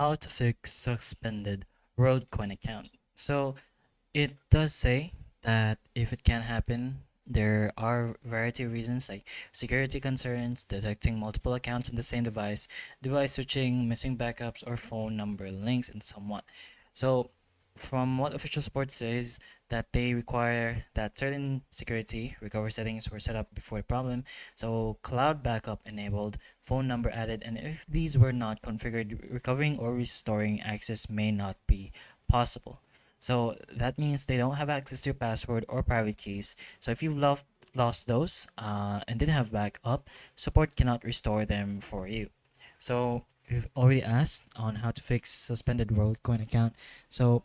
how to fix suspended Worldcoin account. So it does say that if it can happen, there are variety of reasons like security concerns, detecting multiple accounts in the same device, device switching, missing backups, or phone number links, and so on. So, from what official support says, that they require that certain security recovery settings were set up before the problem, so cloud backup enabled, phone number added, and if these were not configured, recovering or restoring access may not be possible. So that means they don't have access to your password or private keys. So if you've lost those and didn't have backup, support cannot restore them for you. So we've already asked on how to fix suspended WorldCoin account. So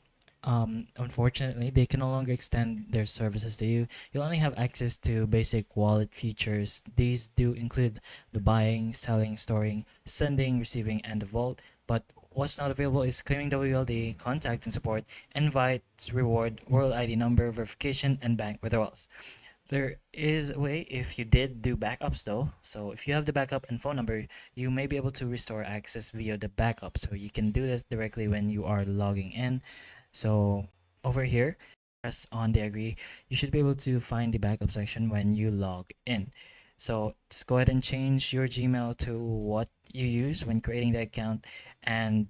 unfortunately, they can no longer extend their services to you. You'll only have access to basic wallet features. These do include the buying, selling, storing, sending, receiving, and the vault. But what's not available is claiming WLD, contact and support, invites, reward, world ID number, verification, and bank withdrawals. There is a way if you did do backups though. So if you have the backup and phone number, you may be able to restore access via the backup. So you can do this directly when you are logging in. So over here, press on the agree. You should be able to find the backup section when you log in. So just go ahead and change your Gmail to what you use when creating the account. And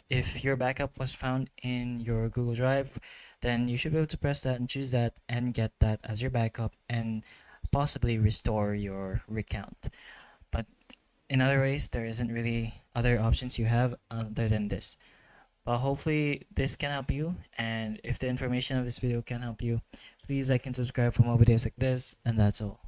if your backup was found in your Google Drive, then you should be able to press that and choose that and get that as your backup and possibly restore your recount. But in other ways, there isn't really other options you have other than this. But hopefully this can help you, and if the information of this video can help you, please like and subscribe for more videos like this, and that's all.